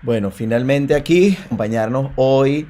Bueno, finalmente aquí, acompañarnos hoy,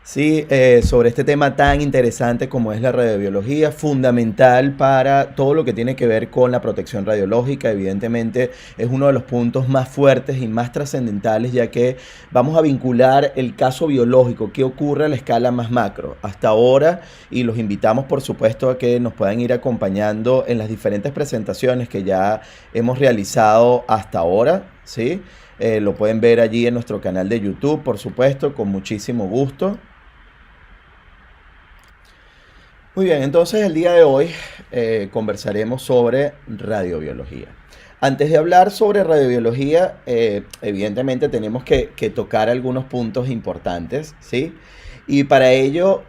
sí, sobre este tema tan interesante como es la radiobiología, fundamental para todo lo que tiene que ver con la protección radiológica. Evidentemente es uno de los puntos más fuertes y más trascendentales, ya que vamos a vincular el caso biológico, qué ocurre a la escala más macro hasta ahora, y los invitamos por supuesto a que nos puedan ir acompañando en las diferentes presentaciones que ya hemos realizado hasta ahora, ¿sí? Lo pueden ver allí en nuestro canal de YouTube, por supuesto, con muchísimo gusto. Muy bien, entonces el día de hoy conversaremos sobre radiobiología. Antes de hablar sobre radiobiología, evidentemente tenemos que tocar algunos puntos importantes, ¿sí? Y para ello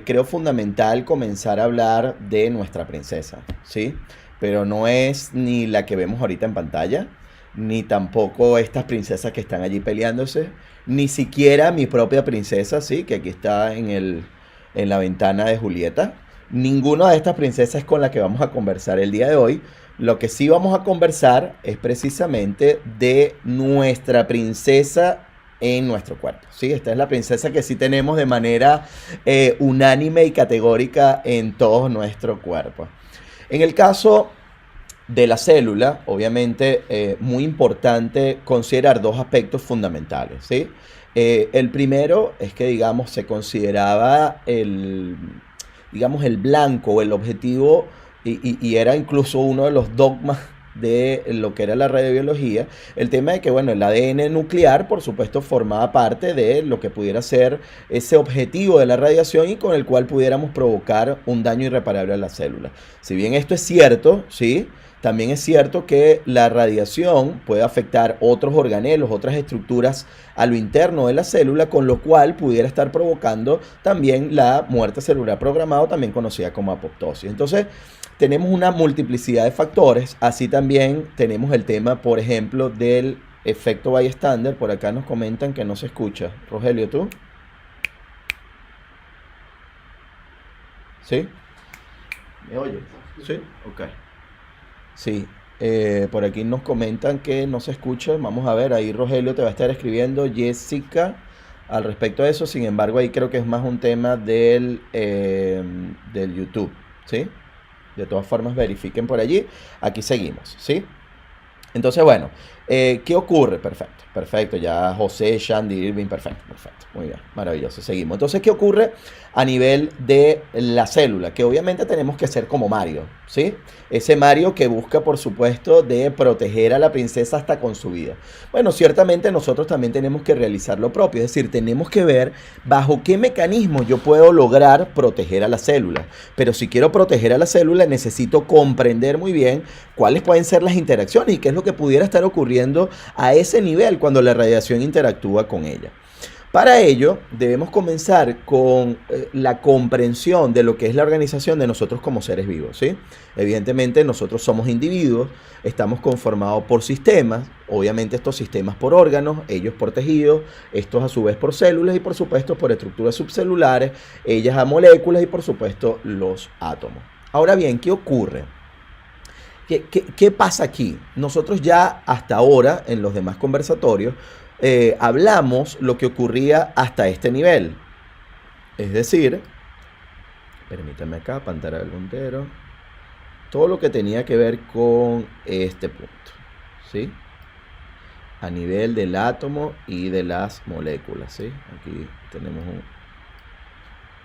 creo fundamental comenzar a hablar de nuestra princesa, ¿sí? Pero no es ni la que vemos ahorita en pantalla, ni tampoco estas princesas que están allí peleándose, ni siquiera mi propia princesa, ¿sí? Que aquí está en la ventana de Julieta. Ninguna de estas princesas es con la que vamos a conversar el día de hoy. Lo que sí vamos a conversar es precisamente de nuestra princesa en nuestro cuerpo, ¿sí? Esta es la princesa que sí tenemos de manera unánime y categórica en todo nuestro cuerpo. En el caso de la célula, obviamente, muy importante considerar dos aspectos fundamentales, ¿sí? El primero es que, digamos, se consideraba digamos, el blanco o el objetivo, y era incluso uno de los dogmas de lo que era la radiobiología, el tema de que, bueno, el ADN nuclear, por supuesto, formaba parte de lo que pudiera ser ese objetivo de la radiación y con el cual pudiéramos provocar un daño irreparable a la célula. Si bien esto es cierto, ¿sí? También es cierto que la radiación puede afectar otros organelos, otras estructuras a lo interno de la célula, con lo cual pudiera estar provocando también la muerte celular programada, también conocida como apoptosis. Entonces, tenemos una multiplicidad de factores. Así también tenemos el tema, por ejemplo, del efecto bystander. Por acá nos comentan que no se escucha. Rogelio, ¿tú? ¿Sí? ¿Me oyes? ¿Sí? Ok. Sí, por aquí nos comentan que no se escucha. Vamos a ver, ahí Rogelio te va a estar escribiendo, Jessica, al respecto de eso. Sin embargo, ahí creo que es más un tema del YouTube, ¿sí? De todas formas, verifiquen por allí. Aquí seguimos, ¿sí? Entonces, bueno, ¿qué ocurre? Perfecto, perfecto. Ya José, Shandy, Irving, perfecto, perfecto. Muy bien, maravilloso. Seguimos. Entonces, ¿qué ocurre a nivel de la célula? Que obviamente tenemos que ser como Mario, ¿sí? Ese Mario que busca, por supuesto, de proteger a la princesa hasta con su vida. Bueno, ciertamente nosotros también tenemos que realizar lo propio. Es decir, tenemos que ver bajo qué mecanismo yo puedo lograr proteger a la célula. Pero si quiero proteger a la célula, necesito comprender muy bien cuáles pueden ser las interacciones y qué es lo que pudiera estar ocurriendo a ese nivel cuando la radiación interactúa con ella. Para ello, debemos comenzar con la comprensión de lo que es la organización de nosotros como seres vivos, ¿sí? Evidentemente, nosotros somos individuos, estamos conformados por sistemas, obviamente estos sistemas por órganos, ellos por tejidos, estos a su vez por células y por supuesto por estructuras subcelulares, ellas a moléculas y por supuesto los átomos. Ahora bien, ¿qué ocurre? ¿Qué pasa aquí? Nosotros ya hasta ahora, en los demás conversatorios, hablamos lo que ocurría hasta este nivel. Es decir, permítanme acá, pantalla del puntero, todo lo que tenía que ver con este punto, ¿sí? A nivel del átomo y de las moléculas, ¿sí? Aquí tenemos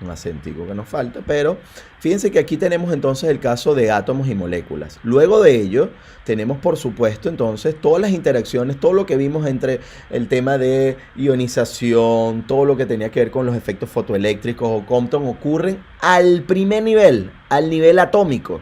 un acentico que nos falta, pero fíjense que aquí tenemos entonces el caso de átomos y moléculas. Luego de ello, tenemos por supuesto entonces todas las interacciones, todo lo que vimos entre el tema de ionización, todo lo que tenía que ver con los efectos fotoeléctricos o Compton ocurren al primer nivel, al nivel atómico.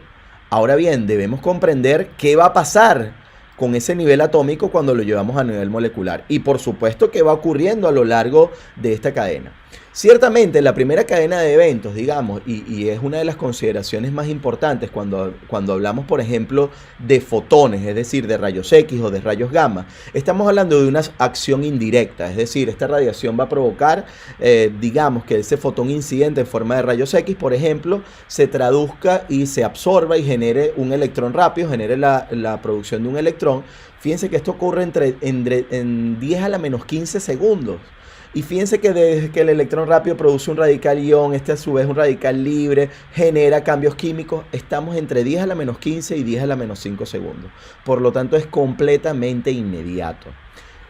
Ahora bien, debemos comprender qué va a pasar con ese nivel atómico cuando lo llevamos a nivel molecular y por supuesto qué va ocurriendo a lo largo de esta cadena. Ciertamente, la primera cadena de eventos, digamos, y es una de las consideraciones más importantes cuando hablamos, por ejemplo, de fotones, es decir, de rayos X o de rayos gamma, estamos hablando de una acción indirecta, es decir, esta radiación va a provocar, digamos, que ese fotón incidente en forma de rayos X, por ejemplo, se traduzca y se absorba y genere un electrón rápido, genere la producción de un electrón. Fíjense que esto ocurre en 10 a la menos 15 segundos. Y fíjense que desde que el electrón rápido produce un radical ion, este a su vez un radical libre, genera cambios químicos, estamos entre 10 a la menos 15 y 10 a la menos 5 segundos. Por lo tanto, es completamente inmediato.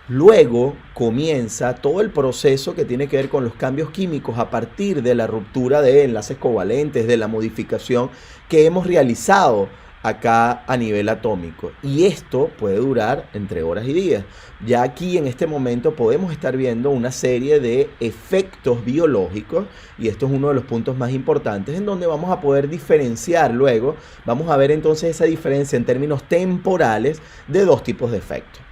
Luego comienza todo el proceso que tiene que ver con los cambios químicos a partir de la ruptura de enlaces covalentes, de la modificación que hemos realizado acá a nivel atómico, y esto puede durar entre horas y días. Ya aquí en este momento podemos estar viendo una serie de efectos biológicos, y esto es uno de los puntos más importantes en donde vamos a poder diferenciar luego, vamos a ver entonces esa diferencia en términos temporales de dos tipos de efectos.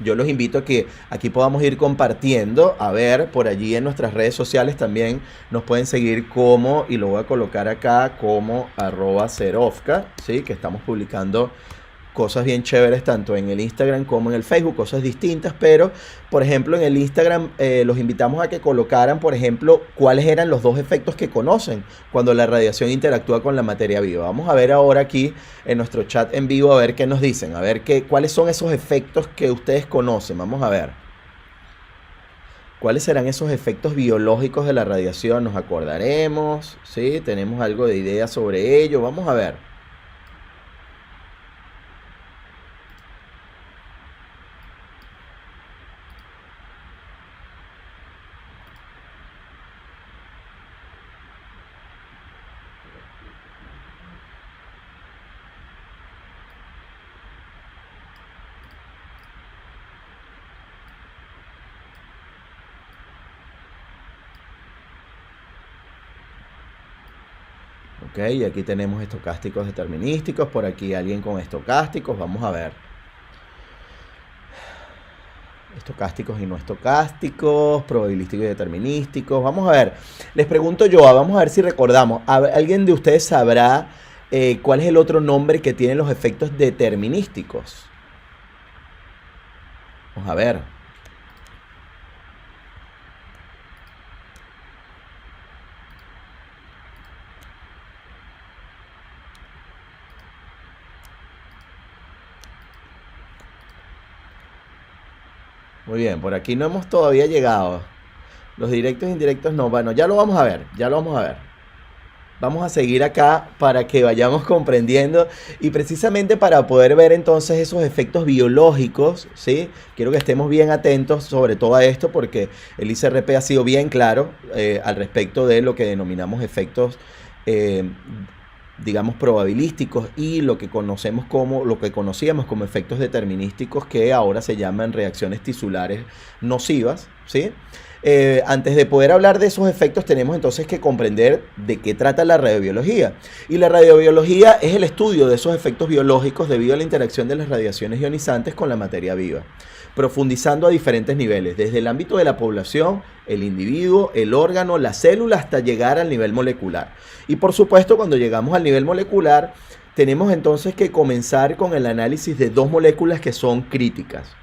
Yo los invito a que aquí podamos ir compartiendo, a ver, por allí en nuestras redes sociales también nos pueden seguir como, y lo voy a colocar acá como @Zerovka, ¿sí? Que estamos publicando cosas bien chéveres tanto en el Instagram como en el Facebook, cosas distintas, pero por ejemplo en el Instagram los invitamos a que colocaran, por ejemplo, cuáles eran los dos efectos que conocen cuando la radiación interactúa con la materia viva. Vamos a ver ahora aquí en nuestro chat en vivo a ver qué nos dicen, a ver cuáles son esos efectos que ustedes conocen. Vamos a ver. ¿Cuáles serán esos efectos biológicos de la radiación? Nos acordaremos, ¿sí? Tenemos algo de idea sobre ello. Vamos a ver. Ok, y aquí tenemos estocásticos determinísticos, por aquí alguien con estocásticos, vamos a ver. Estocásticos y no estocásticos, probabilísticos y determinísticos, vamos a ver. Les pregunto yo, vamos a ver si recordamos, ¿alguien de ustedes sabrá cuál es el otro nombre que tienen los efectos determinísticos? Vamos a ver. Muy bien, por aquí no hemos todavía llegado. Los directos e indirectos no. Bueno, ya lo vamos a ver, ya lo vamos a ver. Vamos a seguir acá para que vayamos comprendiendo y precisamente para poder ver entonces esos efectos biológicos, ¿sí? Quiero que estemos bien atentos sobre todo a esto porque el ICRP ha sido bien claro al respecto de lo que denominamos efectos digamos probabilísticos y lo que conocíamos como efectos determinísticos, que ahora se llaman reacciones tisulares nocivas, ¿sí? Antes de poder hablar de esos efectos tenemos entonces que comprender de qué trata la radiobiología. Y la radiobiología es el estudio de esos efectos biológicos debido a la interacción de las radiaciones ionizantes con la materia viva, profundizando a diferentes niveles, desde el ámbito de la población, el individuo, el órgano, la célula, hasta llegar al nivel molecular. Y por supuesto, cuando llegamos al nivel molecular, tenemos entonces que comenzar con el análisis de dos moléculas que son críticas.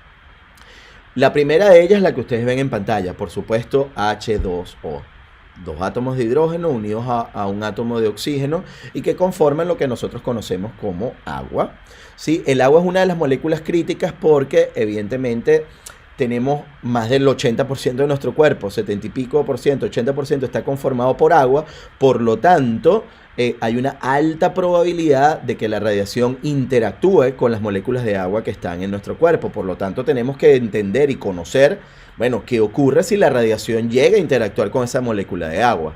La primera de ellas es la que ustedes ven en pantalla, por supuesto, H2O. Dos átomos de hidrógeno unidos a un átomo de oxígeno y que conforman lo que nosotros conocemos como agua. ¿Sí? El agua es una de las moléculas críticas porque evidentemente tenemos más del 80% de nuestro cuerpo, 70 y pico por ciento, 80% está conformado por agua, por lo tanto hay una alta probabilidad de que la radiación interactúe con las moléculas de agua que están en nuestro cuerpo. Por lo tanto, tenemos que entender y conocer, bueno, qué ocurre si la radiación llega a interactuar con esa molécula de agua.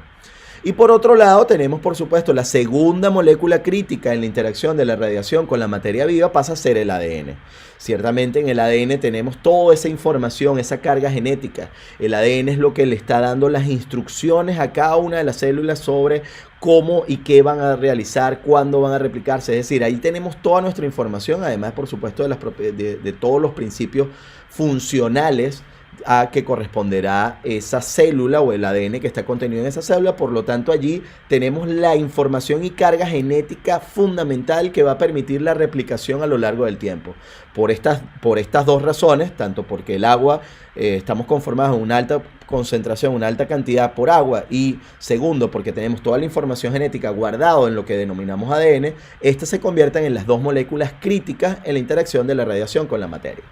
Y por otro lado tenemos por supuesto la segunda molécula crítica en la interacción de la radiación con la materia viva, pasa a ser el ADN. Ciertamente en el ADN tenemos toda esa información, esa carga genética. El ADN es lo que le está dando las instrucciones a cada una de las células sobre cómo y qué van a realizar, cuándo van a replicarse. Es decir, ahí tenemos toda nuestra información, además por supuesto de todos los principios funcionales a que corresponderá esa célula o el ADN que está contenido en esa célula. Por lo tanto, allí tenemos la información y carga genética fundamental que va a permitir la replicación a lo largo del tiempo. Por estas dos razones, tanto porque el agua, estamos conformados en una alta concentración, una alta cantidad por agua, y segundo, porque tenemos toda la información genética guardada en lo que denominamos ADN, estas se convierten en las dos moléculas críticas en la interacción de la radiación con la materia.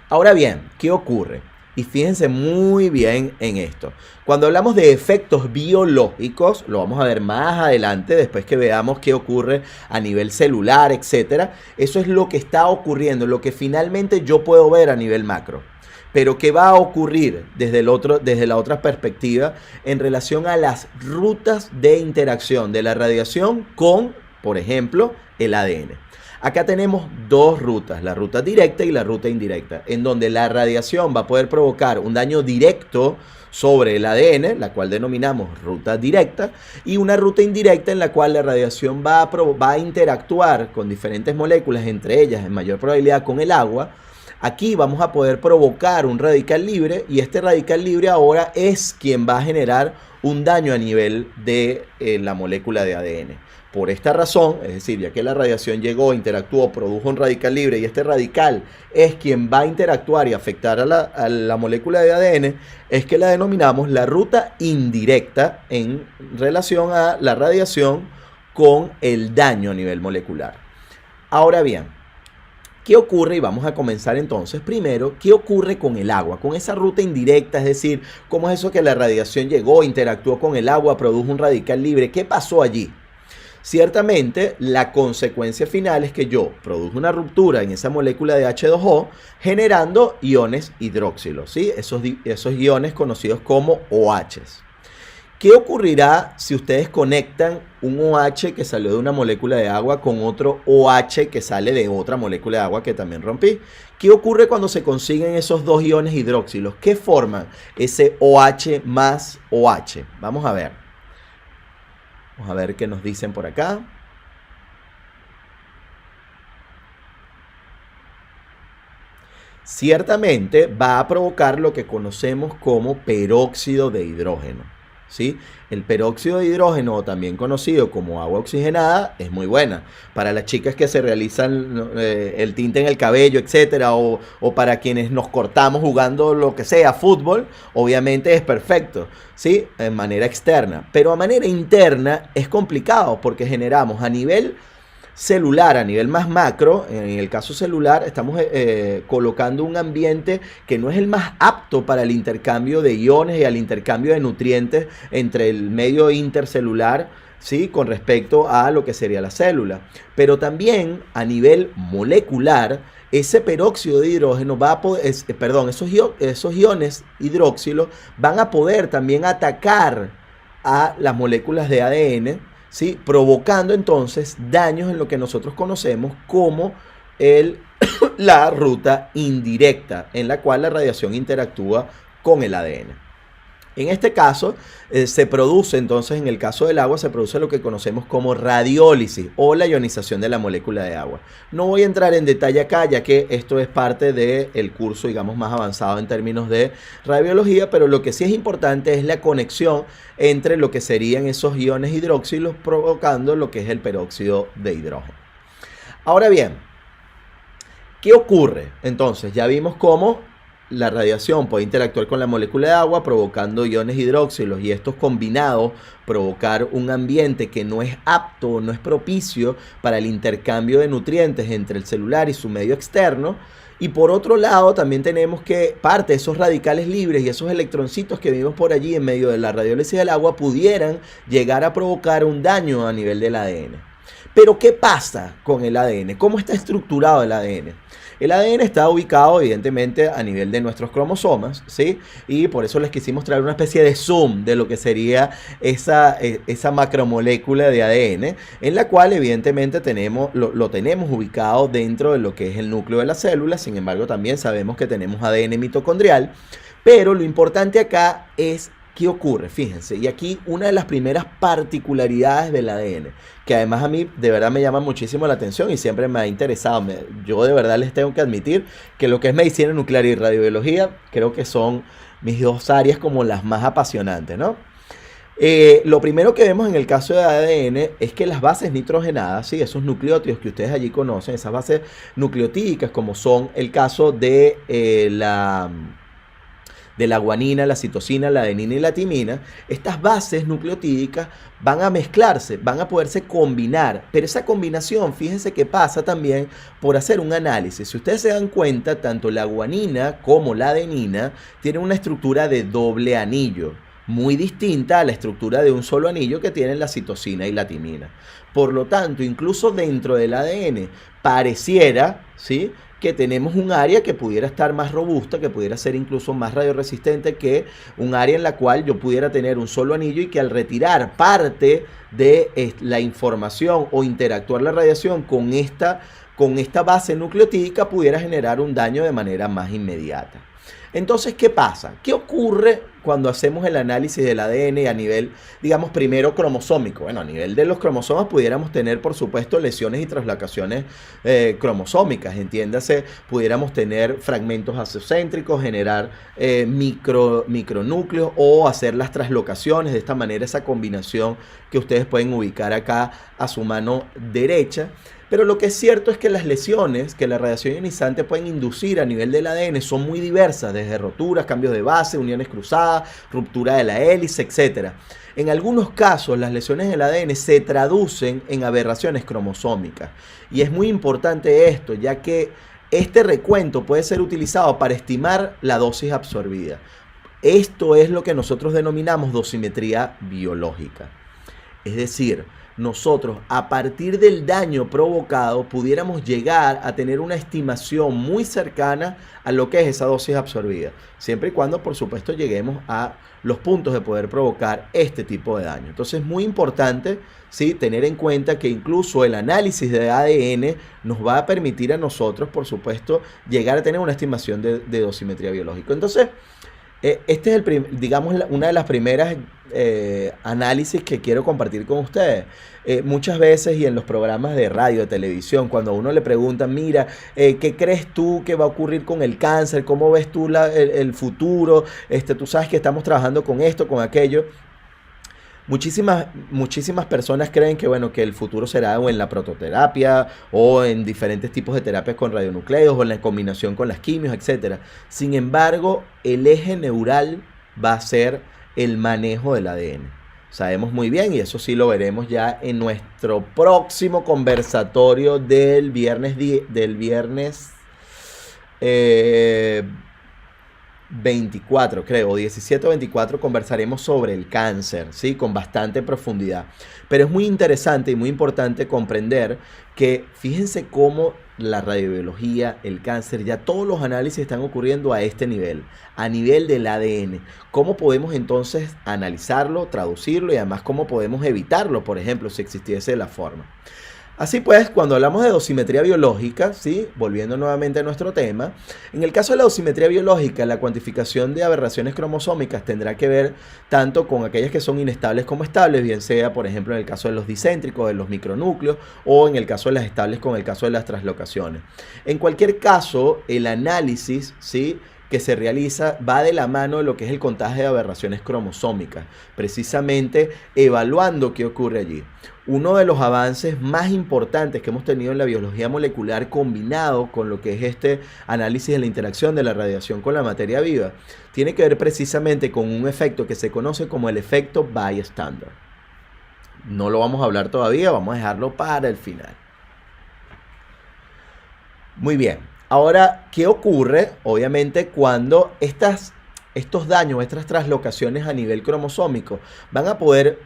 Ahora bien, ¿qué ocurre? Y fíjense muy bien en esto. Cuando hablamos de efectos biológicos, lo vamos a ver más adelante, después que veamos qué ocurre a nivel celular, etc. Eso es lo que está ocurriendo, lo que finalmente yo puedo ver a nivel macro. Pero ¿qué va a ocurrir desde la otra perspectiva en relación a las rutas de interacción de la radiación con, por ejemplo, el ADN? Acá tenemos dos rutas, la ruta directa y la ruta indirecta, en donde la radiación va a poder provocar un daño directo sobre el ADN, la cual denominamos ruta directa, y una ruta indirecta en la cual la radiación va a interactuar con diferentes moléculas, entre ellas en mayor probabilidad con el agua. Aquí vamos a poder provocar un radical libre, y este radical libre ahora es quien va a generar un daño a nivel de la molécula de ADN. Por esta razón, es decir, ya que la radiación llegó, interactuó, produjo un radical libre, y este radical es quien va a interactuar y afectar a la molécula de ADN, es que la denominamos la ruta indirecta en relación a la radiación con el daño a nivel molecular. Ahora bien, ¿qué ocurre? Y vamos a comenzar entonces primero, ¿qué ocurre con el agua? Con esa ruta indirecta, es decir, ¿cómo es eso que la radiación llegó, interactuó con el agua, produjo un radical libre? ¿Qué pasó allí? Ciertamente, la consecuencia final es que yo produjo una ruptura en esa molécula de H2O generando iones hidróxilos, ¿sí? Esos iones conocidos como OHs. ¿Qué ocurrirá si ustedes conectan un OH que salió de una molécula de agua con otro OH que sale de otra molécula de agua que también rompí? ¿Qué ocurre cuando se consiguen esos dos iones hidróxilos? ¿Qué forman ese OH más OH? Vamos a ver. Vamos a ver qué nos dicen por acá. Ciertamente va a provocar lo que conocemos como peróxido de hidrógeno, ¿sí? El peróxido de hidrógeno, también conocido como agua oxigenada, es muy buena. Para las chicas que se realizan el tinte en el cabello, etcétera, o para quienes nos cortamos jugando lo que sea, fútbol, obviamente es perfecto, ¿sí? En manera externa. Pero a manera interna es complicado porque generamos a nivel celular, a nivel más macro, en el caso celular, estamos colocando un ambiente que no es el más apto para el intercambio de iones y al intercambio de nutrientes entre el medio intercelular, ¿sí? Con respecto a lo que sería la célula. Pero también a nivel molecular, ese peróxido de hidrógeno va a poder, esos iones hidróxilos van a poder también atacar a las moléculas de ADN, ¿sí? Provocando entonces daños en lo que nosotros conocemos como la ruta indirecta, en la cual la radiación interactúa con el ADN. En este caso, se produce entonces, en el caso del agua, se produce lo que conocemos como radiólisis o la ionización de la molécula de agua. No voy a entrar en detalle acá, ya que esto es parte del curso, digamos, más avanzado en términos de radiología, pero lo que sí es importante es la conexión entre lo que serían esos iones hidróxilos provocando lo que es el peróxido de hidrógeno. Ahora bien, ¿qué ocurre? Entonces, ya vimos cómo la radiación puede interactuar con la molécula de agua provocando iones hidróxilos, y estos combinados provocar un ambiente que no es apto, no es propicio para el intercambio de nutrientes entre el celular y su medio externo. Y por otro lado también tenemos que parte de esos radicales libres y esos electroncitos que vimos por allí en medio de la radiólisis del agua pudieran llegar a provocar un daño a nivel del ADN. Pero ¿qué pasa con el ADN? ¿Cómo está estructurado el ADN? El ADN está ubicado evidentemente a nivel de nuestros cromosomas, ¿sí? Y por eso les quisimos traer una especie de zoom de lo que sería esa macromolécula de ADN, en la cual evidentemente lo tenemos ubicado dentro de lo que es el núcleo de la célula. Sin embargo, también sabemos que tenemos ADN mitocondrial, pero lo importante acá es ¿Qué ocurre? Fíjense, y aquí una de las primeras particularidades del ADN, que además a mí de verdad me llama muchísimo la atención y siempre me ha interesado. Yo de verdad les tengo que admitir que lo que es medicina nuclear y radiobiología creo que son mis dos áreas como las más apasionantes, ¿no? Lo primero que vemos en el caso de ADN es que las bases nitrogenadas, ¿sí? Esos nucleótidos que ustedes allí conocen, esas bases nucleotídicas como son el caso de la guanina, la citosina, la adenina y la timina, estas bases nucleotídicas van a mezclarse, van a poderse combinar, pero esa combinación, fíjense que pasa también por hacer un análisis. Si ustedes se dan cuenta, tanto la guanina como la adenina tienen una estructura de doble anillo, muy distinta a la estructura de un solo anillo que tienen la citosina y la timina. Por lo tanto, incluso dentro del ADN pareciera, ¿sí?, que tenemos un área que pudiera estar más robusta, que pudiera ser incluso más radioresistente que un área en la cual yo pudiera tener un solo anillo y que al retirar parte de la información o interactuar la radiación con esta base nucleotídica pudiera generar un daño de manera más inmediata. Entonces, ¿qué pasa? ¿Qué ocurre cuando hacemos el análisis del ADN a nivel, digamos, primero cromosómico? Bueno, a nivel de los cromosomas pudiéramos tener, por supuesto, lesiones y translocaciones cromosómicas, entiéndase, pudiéramos tener fragmentos acecéntricos, generar micronúcleos o hacer las translocaciones, de esta manera esa combinación que ustedes pueden ubicar acá a su mano derecha. Pero lo que es cierto es que las lesiones que la radiación ionizante pueden inducir a nivel del ADN son muy diversas, desde roturas, cambios de base, uniones cruzadas, ruptura de la hélice, etc. En algunos casos, las lesiones del ADN se traducen en aberraciones cromosómicas. Y es muy importante esto, ya que este recuento puede ser utilizado para estimar la dosis absorbida. Esto es lo que nosotros denominamos dosimetría biológica. Es decir, nosotros a partir del daño provocado pudiéramos llegar a tener una estimación muy cercana a lo que es esa dosis absorbida, siempre y cuando por supuesto lleguemos a los puntos de poder provocar este tipo de daño. Entonces es muy importante, ¿sí?, tener en cuenta que incluso el análisis de ADN nos va a permitir a nosotros por supuesto llegar a tener una estimación de dosimetría biológica. Entonces este es digamos, una de las primeras análisis que quiero compartir con ustedes. Muchas veces y en los programas de radio, de televisión, cuando a uno le preguntan, mira, ¿qué crees tú que va a ocurrir con el cáncer? ¿Cómo ves tú el futuro? Tú sabes que estamos trabajando con esto, con aquello. Muchísimas personas creen que, bueno, que el futuro será o en la prototerapia o en diferentes tipos de terapias con radionucleos o en la combinación con las quimios, etc. Sin embargo, el eje neural va a ser el manejo del ADN. Sabemos muy bien, y eso sí lo veremos ya en nuestro próximo conversatorio del viernes 24, creo, 17 o 24, conversaremos sobre el cáncer, ¿sí?, con bastante profundidad. Pero es muy interesante y muy importante comprender que fíjense cómo la radiobiología, el cáncer, ya todos los análisis están ocurriendo a este nivel, a nivel del ADN. ¿Cómo podemos entonces analizarlo, traducirlo y además cómo podemos evitarlo, por ejemplo, si existiese la forma? Así pues, cuando hablamos de dosimetría biológica, ¿sí?, volviendo nuevamente a nuestro tema, en el caso de la dosimetría biológica, la cuantificación de aberraciones cromosómicas tendrá que ver tanto con aquellas que son inestables como estables, bien sea, por ejemplo, en el caso de los discéntricos, de los micronúcleos, o en el caso de las estables con el caso de las translocaciones. En cualquier caso, el análisis, ¿sí?, que se realiza va de la mano de lo que es el contagio de aberraciones cromosómicas, precisamente evaluando qué ocurre allí. Uno de los avances más importantes que hemos tenido en la biología molecular combinado con lo que es este análisis de la interacción de la radiación con la materia viva tiene que ver precisamente con un efecto que se conoce como el efecto bystander. No lo vamos a hablar todavía, vamos a dejarlo para el final. Muy bien. Ahora, ¿qué ocurre? Obviamente, cuando estos daños, estas translocaciones a nivel cromosómico van a poder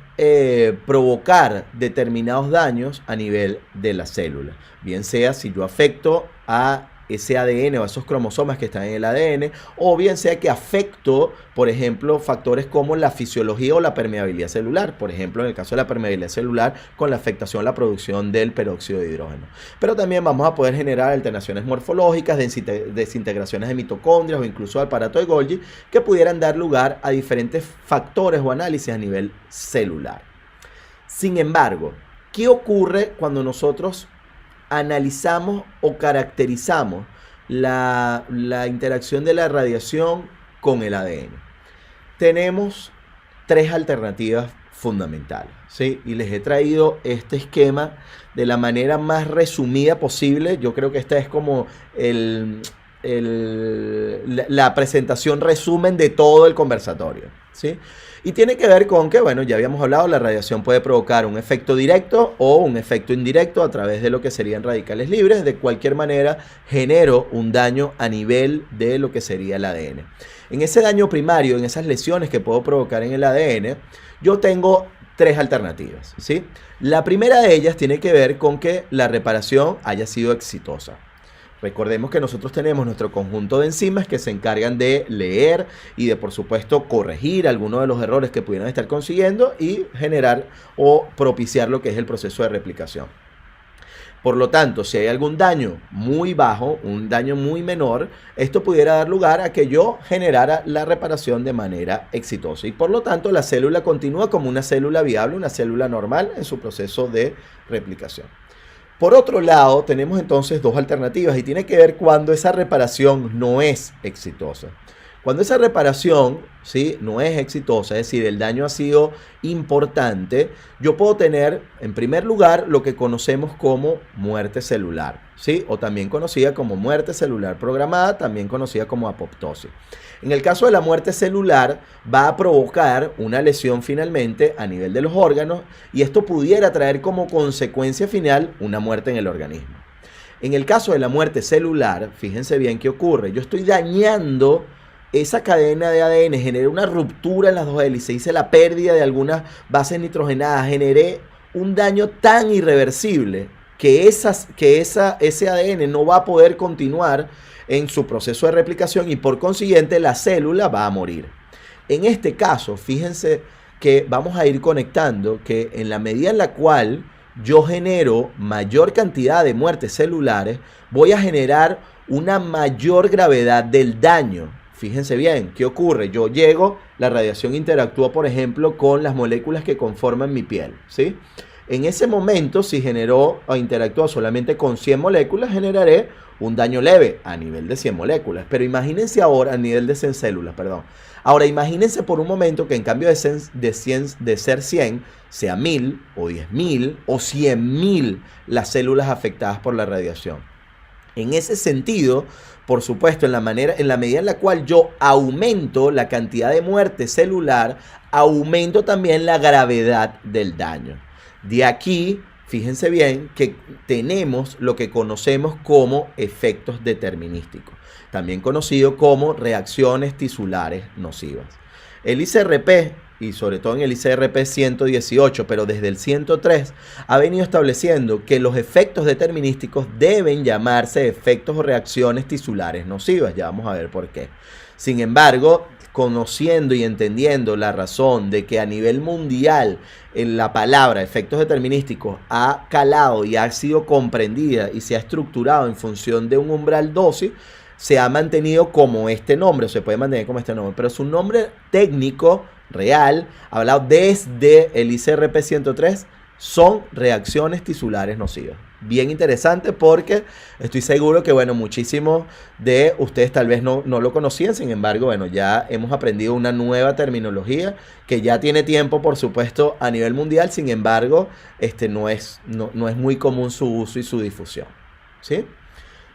provocar determinados daños a nivel de la célula. Bien sea si yo afecto a ese ADN o esos cromosomas que están en el ADN, o bien sea que afecto, por ejemplo, factores como la fisiología o la permeabilidad celular, por ejemplo, en el caso de la permeabilidad celular, con la afectación a la producción del peróxido de hidrógeno. Pero también vamos a poder generar alteraciones morfológicas, desintegraciones de mitocondrias o incluso al aparato de Golgi, que pudieran dar lugar a diferentes factores o análisis a nivel celular. Sin embargo, ¿qué ocurre cuando nosotros analizamos o caracterizamos la interacción de la radiación con el ADN? Tenemos tres alternativas fundamentales, ¿sí? Y les he traído este esquema de la manera más resumida posible. Yo creo que esta es como la presentación resumen de todo el conversatorio, ¿sí? Y tiene que ver con que, bueno, ya habíamos hablado, la radiación puede provocar un efecto directo o un efecto indirecto a través de lo que serían radicales libres. De cualquier manera, genero un daño a nivel de lo que sería el ADN. En ese daño primario, en esas lesiones que puedo provocar en el ADN, yo tengo tres alternativas, ¿sí? La primera de ellas tiene que ver con que la reparación haya sido exitosa. Recordemos que nosotros tenemos nuestro conjunto de enzimas que se encargan de leer y de, por supuesto, corregir algunos de los errores que pudieran estar consiguiendo y generar o propiciar lo que es el proceso de replicación. Por lo tanto, si hay algún daño muy bajo, un daño muy menor, esto pudiera dar lugar a que yo generara la reparación de manera exitosa. Y por lo tanto, la célula continúa como una célula viable, una célula normal en su proceso de replicación. Por otro lado, tenemos entonces dos alternativas y tiene que ver cuando esa reparación no es exitosa. Cuando esa reparación, ¿sí?, no es exitosa, es decir, el daño ha sido importante, yo puedo tener, en primer lugar, lo que conocemos como muerte celular, ¿sí?, o también conocida como muerte celular programada, también conocida como apoptosis. En el caso de la muerte celular, va a provocar una lesión finalmente a nivel de los órganos y esto pudiera traer como consecuencia final una muerte en el organismo. En el caso de la muerte celular, fíjense bien qué ocurre. Yo estoy dañando esa cadena de ADN, generé una ruptura en las dos hélices, hice la pérdida de algunas bases nitrogenadas, generé un daño tan irreversible que ese ADN no va a poder continuar en su proceso de replicación y por consiguiente la célula va a morir. En este caso, fíjense que vamos a ir conectando que en la medida en la cual yo genero mayor cantidad de muertes celulares, voy a generar una mayor gravedad del daño. Fíjense bien, ¿qué ocurre? Yo llego, la radiación interactúa, por ejemplo, con las moléculas que conforman mi piel, ¿sí? En ese momento, si generó o interactúa solamente con 100 moléculas, generaré un daño leve a nivel de 100 moléculas. Pero imagínense ahora, a nivel de 100 células, perdón. Ahora, imagínense por un momento que en cambio de ser 100, sea 1000 o 10.000 o 100.000 las células afectadas por la radiación. En ese sentido, por supuesto, en la medida en la cual yo aumento la cantidad de muerte celular, aumento también la gravedad del daño. De aquí, fíjense bien que tenemos lo que conocemos como efectos determinísticos, también conocido como reacciones tisulares nocivas. El ICRP, y sobre todo en el ICRP 118, pero desde el 103, ha venido estableciendo que los efectos determinísticos deben llamarse efectos o reacciones tisulares nocivas. Ya vamos a ver por qué. Sin embargo, conociendo y entendiendo la razón de que a nivel mundial en la palabra efectos determinísticos ha calado y ha sido comprendida y se ha estructurado en función de un umbral dosis, se ha mantenido como este nombre, o se puede mantener como este nombre, pero su nombre técnico real, hablado desde el ICRP 103, son reacciones tisulares nocivas. Bien interesante porque estoy seguro que, bueno, muchísimos de ustedes tal vez no lo conocían. Sin embargo, bueno, ya hemos aprendido una nueva terminología que ya tiene tiempo, por supuesto, a nivel mundial. Sin embargo, no es muy común su uso y su difusión, ¿sí?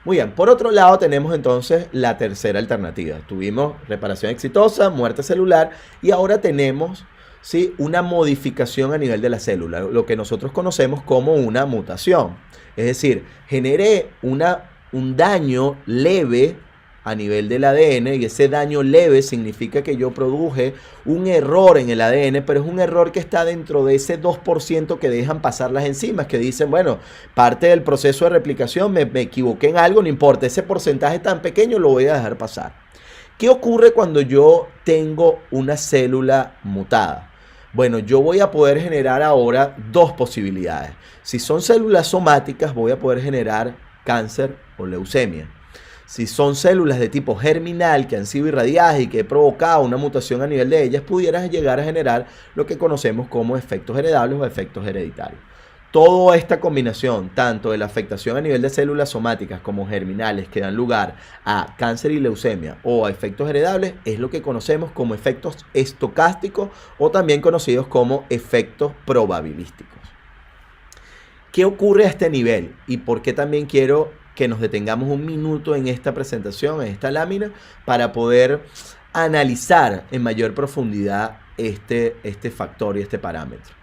Muy bien, por otro lado tenemos entonces la tercera alternativa. Tuvimos reparación exitosa, muerte celular y ahora tenemos, ¿sí?, una modificación a nivel de la célula, lo que nosotros conocemos como una mutación. Es decir, generé un daño leve a nivel del ADN, y ese daño leve significa que yo produje un error en el ADN, pero es un error que está dentro de ese 2% que dejan pasar las enzimas, que dicen, bueno, parte del proceso de replicación, me equivoqué en algo, no importa, ese porcentaje tan pequeño lo voy a dejar pasar. ¿Qué ocurre cuando yo tengo una célula mutada? Bueno, yo voy a poder generar ahora dos posibilidades. Si son células somáticas, voy a poder generar cáncer o leucemia. Si son células de tipo germinal que han sido irradiadas y que he provocado una mutación a nivel de ellas, pudieran llegar a generar lo que conocemos como efectos heredables o efectos hereditarios. Toda esta combinación, tanto de la afectación a nivel de células somáticas como germinales que dan lugar a cáncer y leucemia o a efectos heredables, es lo que conocemos como efectos estocásticos o también conocidos como efectos probabilísticos. ¿Qué ocurre a este nivel? Y por qué también quiero que nos detengamos un minuto en esta presentación, en esta lámina, para poder analizar en mayor profundidad este factor y este parámetro.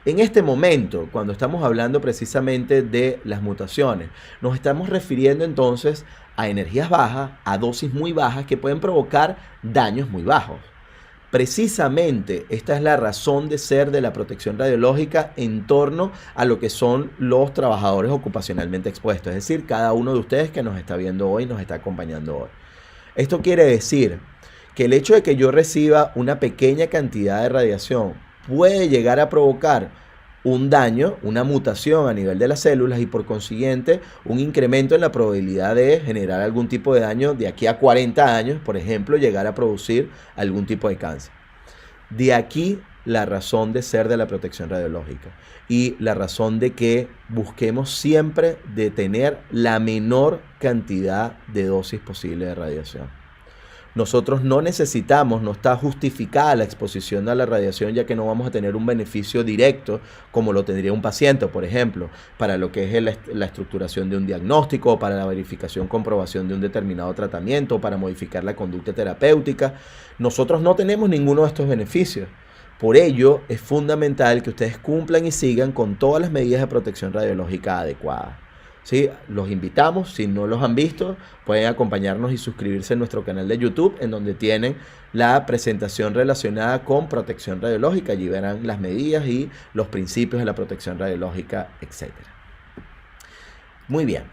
En este momento, cuando estamos hablando precisamente de las mutaciones, nos estamos refiriendo entonces a energías bajas, a dosis muy bajas que pueden provocar daños muy bajos. Precisamente esta es la razón de ser de la protección radiológica en torno a lo que son los trabajadores ocupacionalmente expuestos, es decir, cada uno de ustedes que nos está viendo hoy, nos está acompañando hoy. Esto quiere decir que el hecho de que yo reciba una pequeña cantidad de radiación puede llegar a provocar un daño, una mutación a nivel de las células y por consiguiente un incremento en la probabilidad de generar algún tipo de daño de aquí a 40 años, por ejemplo, llegar a producir algún tipo de cáncer. De aquí la razón de ser de la protección radiológica y la razón de que busquemos siempre de tener la menor cantidad de dosis posible de radiación. Nosotros no necesitamos, no está justificada la exposición a la radiación, ya que no vamos a tener un beneficio directo como lo tendría un paciente, por ejemplo, para lo que es la estructuración de un diagnóstico, para la verificación, comprobación de un determinado tratamiento, para modificar la conducta terapéutica. Nosotros no tenemos ninguno de estos beneficios. Por ello, es fundamental que ustedes cumplan y sigan con todas las medidas de protección radiológica adecuadas. ¿Sí? Los invitamos, si no los han visto, pueden acompañarnos y suscribirse a nuestro canal de YouTube, en donde tienen la presentación relacionada con protección radiológica. Allí verán las medidas y los principios de la protección radiológica, etc. Muy bien.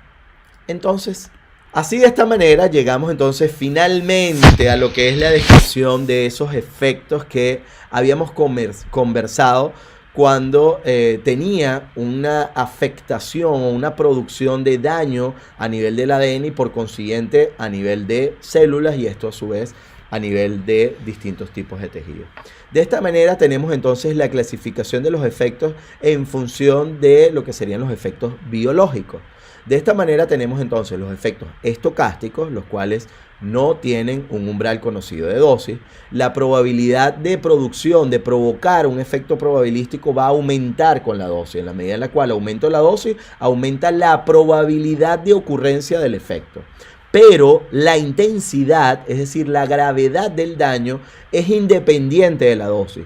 Entonces, así de esta manera llegamos entonces finalmente a lo que es la descripción de esos efectos que habíamos conversado cuando tenía una afectación o una producción de daño a nivel del ADN y por consiguiente a nivel de células, y esto a su vez a nivel de distintos tipos de tejidos. De esta manera tenemos entonces la clasificación de los efectos en función de lo que serían los efectos biológicos. De esta manera tenemos entonces los efectos estocásticos, los cuales no tienen un umbral conocido de dosis. La probabilidad de producción, de provocar un efecto probabilístico va a aumentar con la dosis. En la medida en la cual aumento la dosis, aumenta la probabilidad de ocurrencia del efecto. Pero la intensidad, es decir, la gravedad del daño, es independiente de la dosis.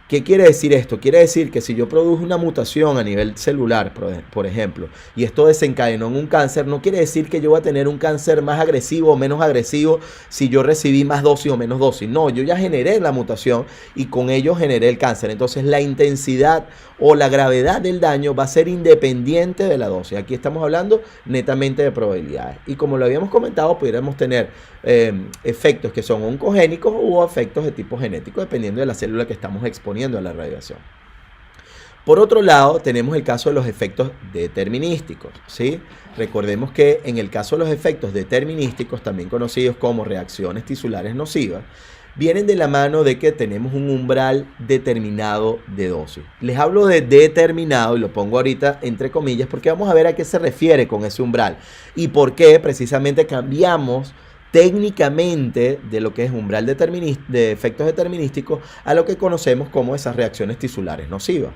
¿Qué quiere decir esto? Quiere decir que si yo produjo una mutación a nivel celular, por ejemplo, y esto desencadenó en un cáncer, no quiere decir que yo voy a tener un cáncer más agresivo o menos agresivo si yo recibí más dosis o menos dosis. No, yo ya generé la mutación y con ello generé el cáncer. Entonces la intensidad o la gravedad del daño va a ser independiente de la dosis. Aquí estamos hablando netamente de probabilidades. Y como lo habíamos comentado, pudiéramos tener efectos que son oncogénicos o efectos de tipo genético, dependiendo de la célula que estamos exponiendo a la radiación. Por otro lado, tenemos el caso de los efectos determinísticos, ¿sí? Recordemos que en el caso de los efectos determinísticos, también conocidos como reacciones tisulares nocivas, vienen de la mano de que tenemos un umbral determinado de dosis. Les hablo de determinado y lo pongo ahorita entre comillas porque vamos a ver a qué se refiere con ese umbral y por qué precisamente cambiamos técnicamente de lo que es umbral de efectos determinísticos a lo que conocemos como esas reacciones tisulares nocivas.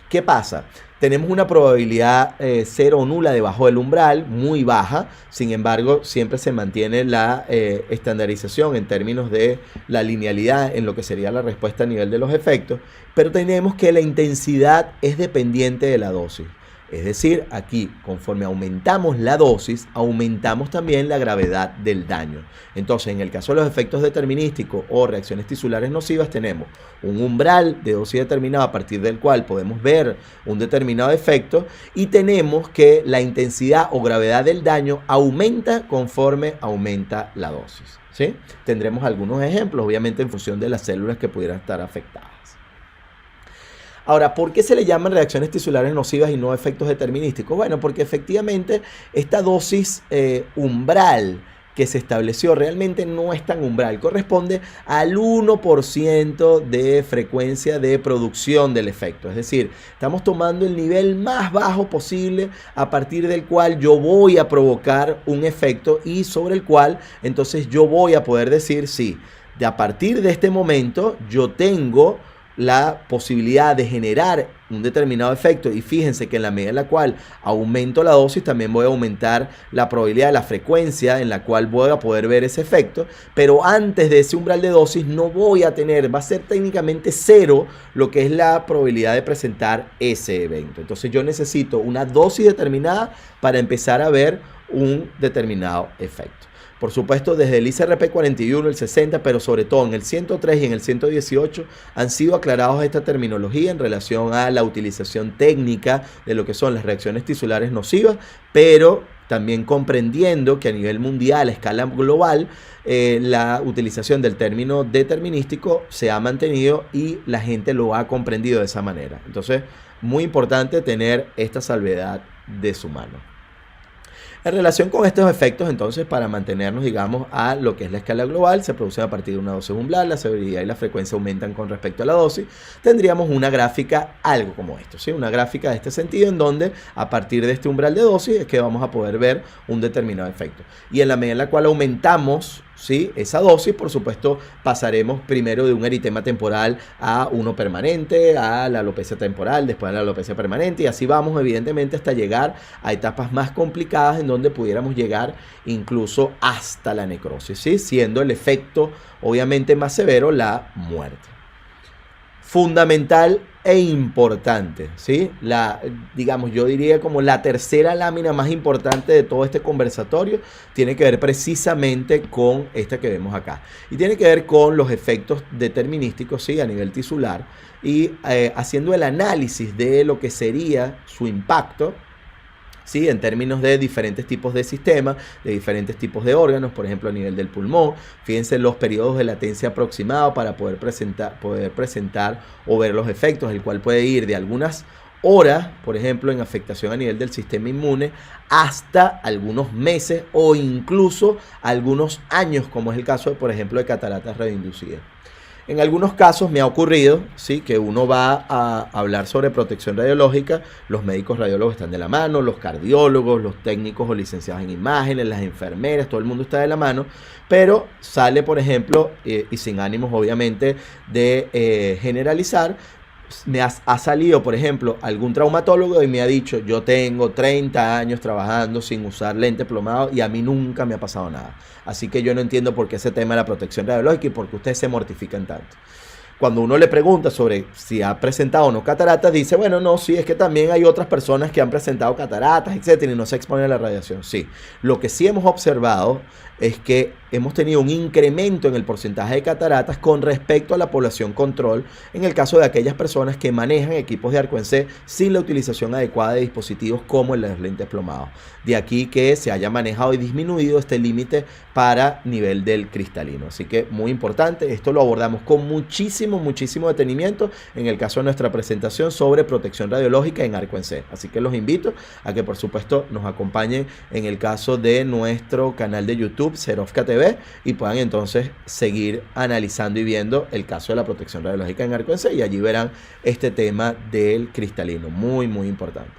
¿Qué pasa? Tenemos una probabilidad cero o nula debajo del umbral, muy baja. Sin embargo, siempre se mantiene la estandarización en términos de la linealidad en lo que sería la respuesta a nivel de los efectos. Pero tenemos que la intensidad es dependiente de la dosis. Es decir, aquí, conforme aumentamos la dosis, aumentamos también la gravedad del daño. Entonces, en el caso de los efectos determinísticos o reacciones tisulares nocivas, tenemos un umbral de dosis determinado a partir del cual podemos ver un determinado efecto, y tenemos que la intensidad o gravedad del daño aumenta conforme aumenta la dosis, ¿sí? Tendremos algunos ejemplos, obviamente en función de las células que pudieran estar afectadas. Ahora, ¿por qué se le llaman reacciones tisulares nocivas y no efectos determinísticos? Bueno, porque efectivamente esta dosis umbral que se estableció realmente no es tan umbral, corresponde al 1% de frecuencia de producción del efecto. Es decir, estamos tomando el nivel más bajo posible a partir del cual yo voy a provocar un efecto y sobre el cual entonces yo voy a poder decir, sí, a partir de este momento yo tengo la posibilidad de generar un determinado efecto, y fíjense que en la medida en la cual aumento la dosis también voy a aumentar la probabilidad de la frecuencia en la cual voy a poder ver ese efecto, pero antes de ese umbral de dosis no voy a tener, va a ser técnicamente cero lo que es la probabilidad de presentar ese evento. Entonces yo necesito una dosis determinada para empezar a ver un determinado efecto. Por supuesto, desde el ICRP 41, el 60, pero sobre todo en el 103 y en el 118 han sido aclarados esta terminología en relación a la utilización técnica de lo que son las reacciones tisulares nocivas, pero también comprendiendo que a nivel mundial, a escala global, la utilización del término determinístico se ha mantenido y la gente lo ha comprendido de esa manera. Entonces, muy importante tener esta salvedad de su mano. En relación con estos efectos, entonces, para mantenernos, digamos, a lo que es la escala global, se producen a partir de una dosis umbral, la severidad y la frecuencia aumentan con respecto a la dosis. Tendríamos una gráfica algo como esto, ¿sí? Una gráfica de este sentido, en donde a partir de este umbral de dosis es que vamos a poder ver un determinado efecto. Y en la medida en la cual aumentamos, ¿sí?, esa dosis, por supuesto, pasaremos primero de un eritema temporal a uno permanente, a la alopecia temporal, después a la alopecia permanente, y así vamos, evidentemente, hasta llegar a etapas más complicadas en donde pudiéramos llegar incluso hasta la necrosis, ¿sí?, siendo el efecto obviamente más severo la muerte. Fundamental e importante, ¿sí? Digamos, yo diría como la tercera lámina más importante de todo este conversatorio tiene que ver precisamente con esta que vemos acá. Y tiene que ver con los efectos determinísticos, ¿sí?, a nivel tisular, y haciendo el análisis de lo que sería su impacto, ¿sí?, en términos de diferentes tipos de sistemas, de diferentes tipos de órganos, por ejemplo a nivel del pulmón. Fíjense los periodos de latencia aproximados para poder presentar o ver los efectos, el cual puede ir de algunas horas, por ejemplo, en afectación a nivel del sistema inmune, hasta algunos meses o incluso algunos años, como es el caso, por ejemplo, de cataratas radioinducidas. En algunos casos me ha ocurrido, ¿sí?, que uno va a hablar sobre protección radiológica, los médicos radiólogos están de la mano, los cardiólogos, los técnicos o licenciados en imágenes, las enfermeras, todo el mundo está de la mano, pero sale, por ejemplo, y sin ánimos obviamente de generalizar, ha salido, por ejemplo, algún traumatólogo y me ha dicho: yo tengo 30 años trabajando sin usar lente plomado y a mí nunca me ha pasado nada. Así que yo no entiendo por qué ese tema de la protección radiológica y por qué ustedes se mortifican tanto. Cuando uno le pregunta sobre si ha presentado o no cataratas, dice: bueno, no, sí, es que también hay otras personas que han presentado cataratas, etcétera, y no se exponen a la radiación. Sí, lo que sí hemos observado es que hemos tenido un incremento en el porcentaje de cataratas con respecto a la población control en el caso de aquellas personas que manejan equipos de arco en C sin la utilización adecuada de dispositivos como los lentes plomados. De aquí que se haya manejado y disminuido este límite para nivel del cristalino. Así que muy importante, esto lo abordamos con muchísimo detenimiento en el caso de nuestra presentación sobre protección radiológica en arco en C. Así que los invito a que por supuesto nos acompañen en el caso de nuestro canal de YouTube Serofka TV y puedan entonces seguir analizando y viendo el caso de la protección radiológica en arco en C, y allí verán este tema del cristalino, muy importante.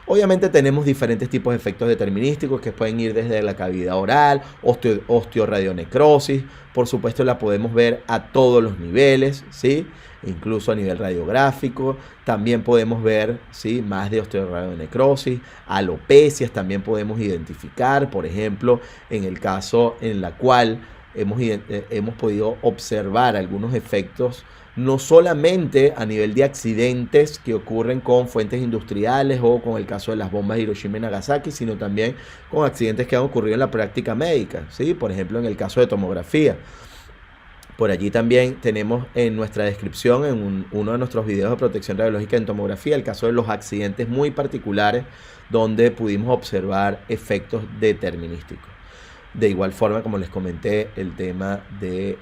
Obviamente tenemos diferentes tipos de efectos determinísticos que pueden ir desde la cavidad oral, osteoradionecrosis, por supuesto la podemos ver a todos los niveles, ¿sí?, incluso a nivel radiográfico. También podemos ver, ¿sí?, más de osteoradionecrosis, alopecias también podemos identificar, por ejemplo, en el caso en la cual hemos podido observar algunos efectos, no solamente a nivel de accidentes que ocurren con fuentes industriales o con el caso de las bombas de Hiroshima y Nagasaki, sino también con accidentes que han ocurrido en la práctica médica, ¿sí? Por ejemplo, en el caso de tomografía. Por allí también tenemos en nuestra descripción, en uno de nuestros videos de protección radiológica en tomografía, el caso de los accidentes muy particulares donde pudimos observar efectos determinísticos. De igual forma, como les comenté, el tema de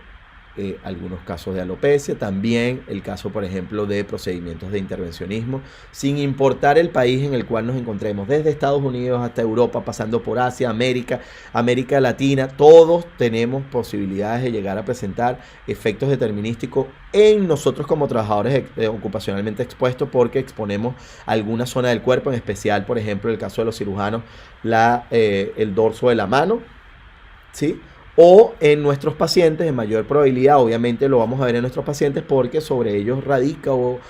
algunos casos de alopecia, también el caso, por ejemplo, de procedimientos de intervencionismo, sin importar el país en el cual nos encontremos, desde Estados Unidos hasta Europa, pasando por Asia, América Latina, todos tenemos posibilidades de llegar a presentar efectos determinísticos en nosotros como trabajadores ocupacionalmente expuestos, porque exponemos alguna zona del cuerpo, en especial, por ejemplo, en el caso de los cirujanos, el dorso de la mano, ¿sí? O en nuestros pacientes, en mayor probabilidad, obviamente lo vamos a ver en nuestros pacientes porque sobre ellos radica o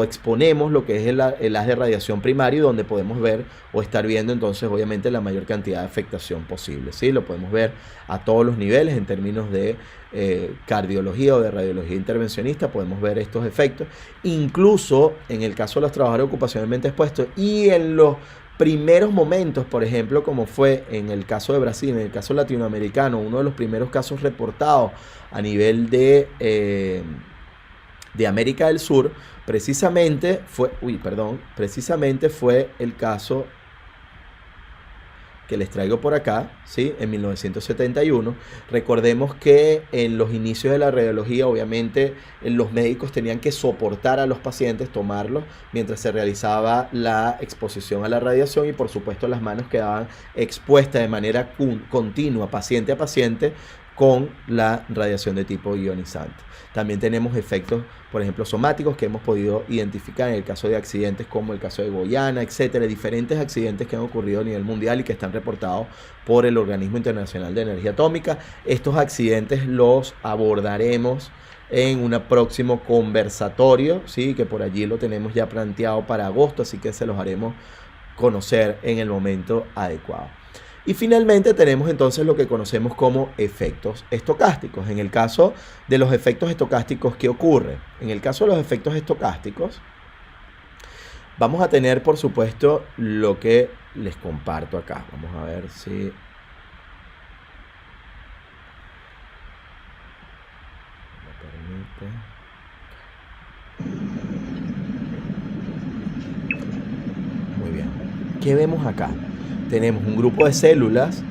exponemos lo que es el haz de radiación primario, donde podemos ver o estar viendo entonces obviamente la mayor cantidad de afectación posible, ¿sí? Lo podemos ver a todos los niveles en términos de cardiología o de radiología intervencionista, podemos ver estos efectos, incluso en el caso de los trabajadores ocupacionalmente expuestos y en los primeros momentos, por ejemplo, como fue en el caso de Brasil, en el caso latinoamericano, uno de los primeros casos reportados a nivel de América del Sur, precisamente fue el caso que les traigo por acá, ¿sí? En 1971. Recordemos que en los inicios de la radiología, obviamente, los médicos tenían que soportar a los pacientes, tomarlos, mientras se realizaba la exposición a la radiación, y por supuesto las manos quedaban expuestas de manera continua, paciente a paciente, con la radiación de tipo ionizante. También tenemos efectos, por ejemplo, somáticos que hemos podido identificar en el caso de accidentes como el caso de Guyana, etcétera, diferentes accidentes que han ocurrido a nivel mundial y que están reportados por el Organismo Internacional de Energía Atómica. Estos accidentes los abordaremos en un próximo conversatorio, ¿sí? Que por allí lo tenemos ya planteado para agosto, así que se los haremos conocer en el momento adecuado. Y finalmente tenemos entonces lo que conocemos como efectos estocásticos. En el caso de los efectos estocásticos, ¿qué ocurre? En el caso de los efectos estocásticos, vamos a tener, por supuesto, lo que les comparto acá. Vamos a ver si me permite. Muy bien. ¿Qué vemos acá? Tenemos un grupo de células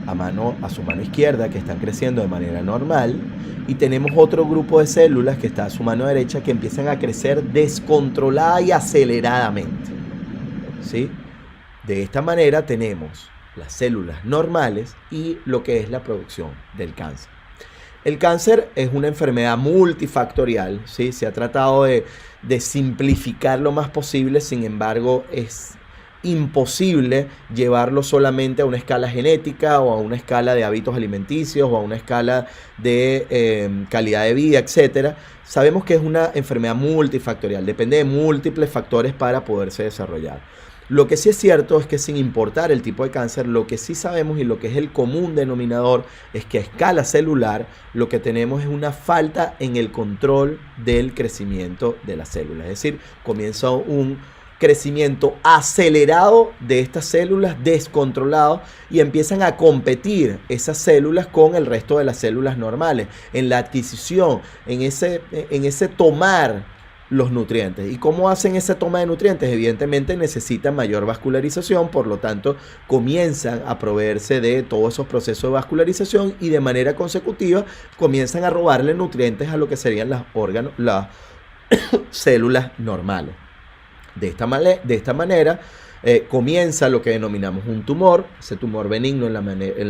a su mano izquierda que están creciendo de manera normal, y tenemos otro grupo de células que está a su mano derecha que empiezan a crecer descontrolada y aceleradamente, ¿sí? De esta manera tenemos las células normales y lo que es la producción del cáncer. El cáncer es una enfermedad multifactorial, ¿sí? Se ha tratado de simplificar lo más posible, sin embargo es imposible llevarlo solamente a una escala genética o a una escala de hábitos alimenticios o a una escala de calidad de vida, etcétera. Sabemos que es una enfermedad multifactorial, depende de múltiples factores para poderse desarrollar. Lo que sí es cierto es que, sin importar el tipo de cáncer, lo que sí sabemos y lo que es el común denominador es que a escala celular lo que tenemos es una falta en el control del crecimiento de las células. Es decir, comienza un crecimiento acelerado de estas células, descontrolado, y empiezan a competir esas células con el resto de las células normales en la adquisición, en ese tomar los nutrientes. ¿Y cómo hacen esa toma de nutrientes? Evidentemente necesitan mayor vascularización, por lo tanto comienzan a proveerse de todos esos procesos de vascularización y de manera consecutiva comienzan a robarle nutrientes a lo que serían las células normales. De esta manera comienza lo que denominamos un tumor. Ese tumor benigno, en la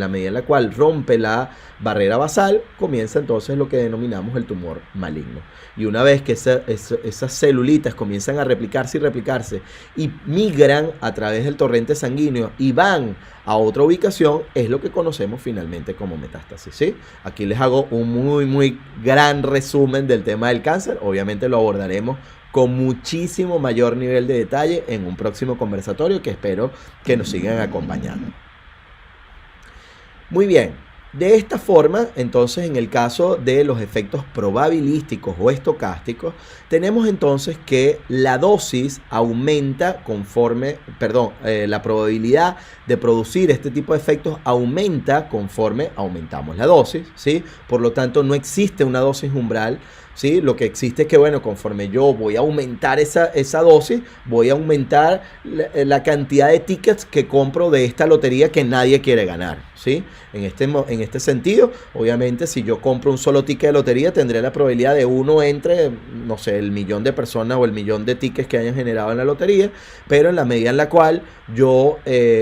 medida en la cual rompe la barrera basal, comienza entonces lo que denominamos el tumor maligno. Y una vez que esas celulitas comienzan a replicarse y migran a través del torrente sanguíneo y van a otra ubicación, es lo que conocemos finalmente como metástasis, ¿sí? Aquí les hago un muy gran resumen del tema del cáncer. Obviamente lo abordaremos con muchísimo mayor nivel de detalle en un próximo conversatorio que espero que nos sigan acompañando. Muy bien, De esta forma, entonces, en el caso de los efectos probabilísticos o estocásticos, tenemos entonces que la dosis aumenta conforme, la probabilidad de producir este tipo de efectos aumenta conforme aumentamos la dosis, ¿sí? Por lo tanto, no existe una dosis umbral, ¿sí? Lo que existe es que, bueno, conforme yo voy a aumentar esa dosis, voy a aumentar la cantidad de tickets que compro de esta lotería que nadie quiere ganar, ¿sí? En este sentido, obviamente, si yo compro un solo ticket de lotería, tendré la probabilidad de uno entre, no sé, el millón de personas o el millón de tickets que hayan generado en la lotería, pero en la medida en la cual yo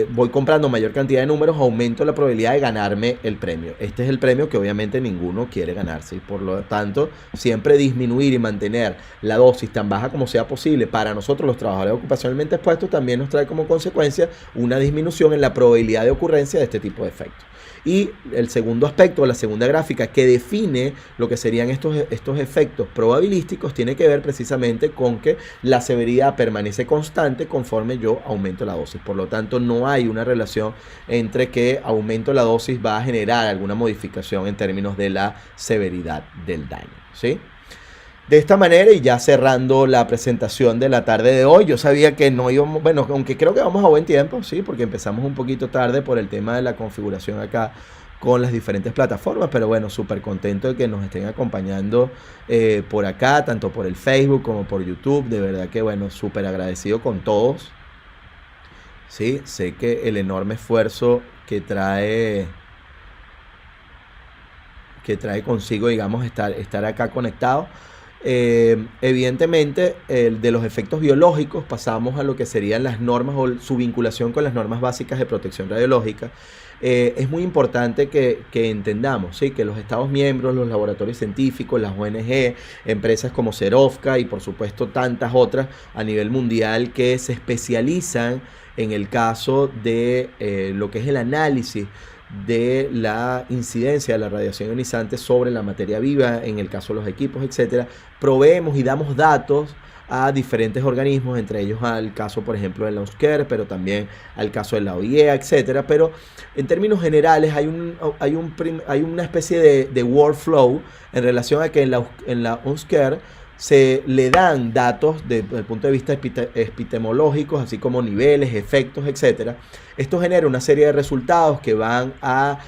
voy comprando mayor cantidad de números, aumento la probabilidad de ganarme el premio. Este es el premio que obviamente ninguno quiere ganarse y por lo tanto siempre disminuir y mantener la dosis tan baja como sea posible para nosotros los trabajadores ocupacionalmente expuestos también nos trae como consecuencia una disminución en la probabilidad de ocurrencia de este tipo de efectos. Y el segundo aspecto, la segunda gráfica que define lo que serían estos efectos probabilísticos tiene que ver precisamente con que la severidad permanece constante conforme yo aumento la dosis. Por lo tanto, no hay una relación entre que aumento la dosis va a generar alguna modificación en términos de la severidad del daño, ¿sí? De esta manera, y ya cerrando la presentación de la tarde de hoy, yo sabía que no íbamos, bueno, aunque creo que vamos a buen tiempo, sí, porque empezamos un poquito tarde por el tema de la configuración acá con las diferentes plataformas, pero bueno, súper contento de que nos estén acompañando por acá, tanto por el Facebook como por YouTube, de verdad que bueno, súper agradecido con todos, sí, sé que el enorme esfuerzo que trae consigo, digamos, estar acá conectado. Evidentemente, de los efectos biológicos pasamos a lo que serían las normas o su vinculación con las normas básicas de protección radiológica. Es muy importante que entendamos, ¿sí? Que los Estados miembros, los laboratorios científicos, las ONG, empresas como Serovka y por supuesto tantas otras a nivel mundial que se especializan en el caso de lo que es el análisis de la incidencia de la radiación ionizante sobre la materia viva, en el caso de los equipos, etcétera, proveemos y damos datos a diferentes organismos, entre ellos al caso, por ejemplo, de la UNSCER, pero también al caso de la OIEA, etcétera. Pero en términos generales hay una especie de workflow en relación a que en la UNSCER se le dan datos desde el punto de vista epistemológicos, así como niveles, efectos, etcétera. Esto genera una serie de resultados que van al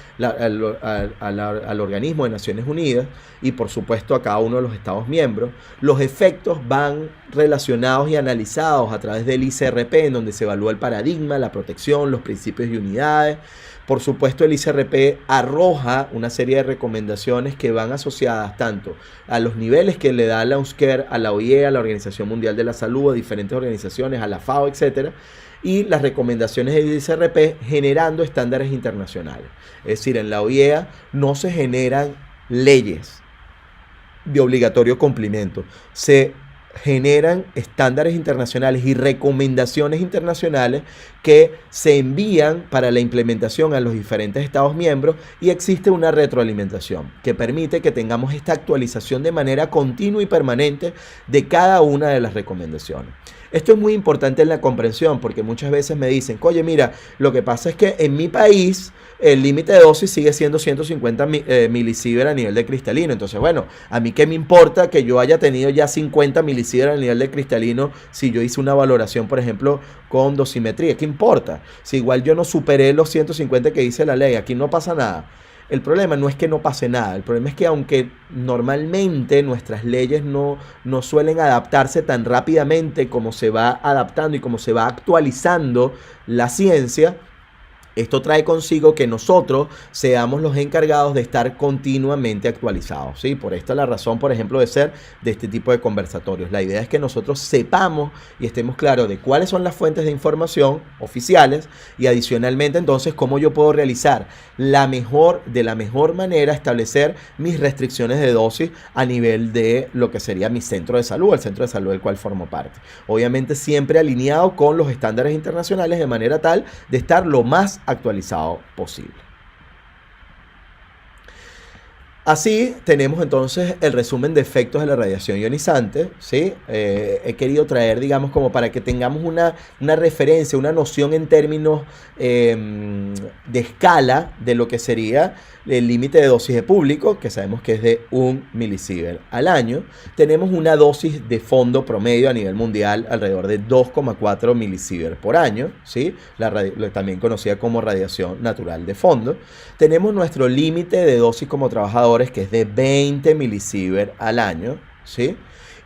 organismo de Naciones Unidas y por supuesto a cada uno de los Estados miembros. Los efectos van relacionados y analizados a través del ICRP, en donde se evalúa el paradigma, la protección, los principios y unidades. Por supuesto, el ICRP arroja una serie de recomendaciones que van asociadas tanto a los niveles que le da la UNSCER, a la OIE, a la Organización Mundial de la Salud, a diferentes organizaciones, a la FAO, etc. Y las recomendaciones del ICRP generando estándares internacionales. Es decir, en la OIE no se generan leyes de obligatorio cumplimiento. Se generan estándares internacionales y recomendaciones internacionales que se envían para la implementación a los diferentes Estados miembros y existe una retroalimentación que permite que tengamos esta actualización de manera continua y permanente de cada una de las recomendaciones. Esto es muy importante en la comprensión porque muchas veces me dicen, oye, mira, lo que pasa es que en mi país el límite de dosis sigue siendo 150 milisievert a nivel de cristalino. Entonces, bueno, a mí qué me importa que yo haya tenido ya 50 milisievert a nivel de cristalino si yo hice una valoración, por ejemplo, con dosimetría. ¿Qué importa? Si igual yo no superé los 150 que dice la ley, aquí no pasa nada. El problema no es que no pase nada, el problema es que aunque normalmente nuestras leyes no suelen adaptarse tan rápidamente como se va adaptando y como se va actualizando la ciencia, esto trae consigo que nosotros seamos los encargados de estar continuamente actualizados, ¿sí? Por esta es la razón, por ejemplo, de ser de este tipo de conversatorios. La idea es que nosotros sepamos y estemos claros de cuáles son las fuentes de información oficiales y adicionalmente entonces cómo yo puedo realizar de la mejor manera establecer mis restricciones de dosis a nivel de lo que sería mi centro de salud, el centro de salud del cual formo parte. Obviamente siempre alineado con los estándares internacionales de manera tal de estar lo más actualizado posible. Así tenemos entonces el resumen de efectos de la radiación ionizante, ¿sí? He querido traer, digamos, como para que tengamos una referencia, una noción en términos de escala de lo que sería el límite de dosis de público, que sabemos que es de 1 milisievert al año. Tenemos una dosis de fondo promedio a nivel mundial alrededor de 2,4 milisievert por año, ¿sí? También conocida como radiación natural de fondo. Tenemos nuestro límite de dosis como trabajadores, que es de 20 milisievert al año, ¿sí?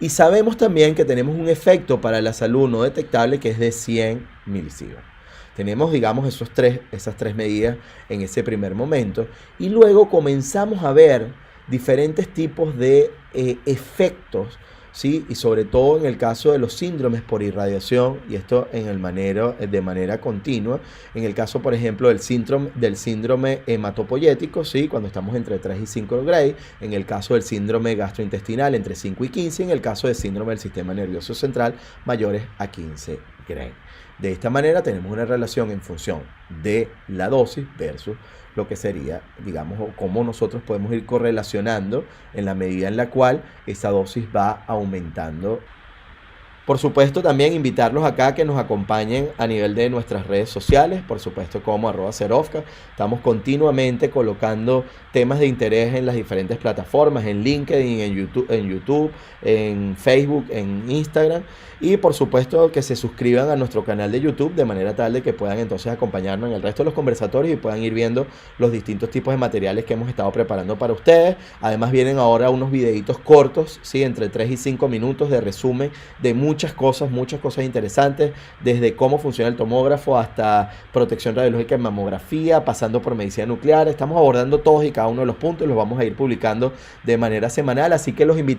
Y sabemos también que tenemos un efecto para la salud no detectable que es de 100 milisievert. Tenemos, digamos, esas tres medidas en ese primer momento. Y luego comenzamos a ver diferentes tipos de efectos, ¿sí? Y sobre todo en el caso de los síndromes por irradiación, y esto de manera continua. En el caso, por ejemplo, del síndrome hematopoyético, ¿sí? Cuando estamos entre 3 y 5 Gray. En el caso del síndrome gastrointestinal, entre 5 y 15. En el caso del síndrome del sistema nervioso central, mayores a 15 Gray. De esta manera tenemos una relación en función de la dosis versus lo que sería, digamos, cómo nosotros podemos ir correlacionando en la medida en la cual esa dosis va aumentando. Por supuesto, también invitarlos acá a que nos acompañen a nivel de nuestras redes sociales, por supuesto como @Zerovka. Estamos continuamente colocando temas de interés en las diferentes plataformas, en LinkedIn, en YouTube, en Facebook, en Instagram. Y por supuesto que se suscriban a nuestro canal de YouTube de manera tal de que puedan entonces acompañarnos en el resto de los conversatorios y puedan ir viendo los distintos tipos de materiales que hemos estado preparando para ustedes. Además vienen ahora unos videitos cortos, ¿sí? Entre 3 y 5 minutos de resumen de muchas cosas interesantes, desde cómo funciona el tomógrafo hasta protección radiológica en mamografía, pasando por medicina nuclear. Estamos abordando todos y cada uno de los puntos, los vamos a ir publicando de manera semanal, así que los invito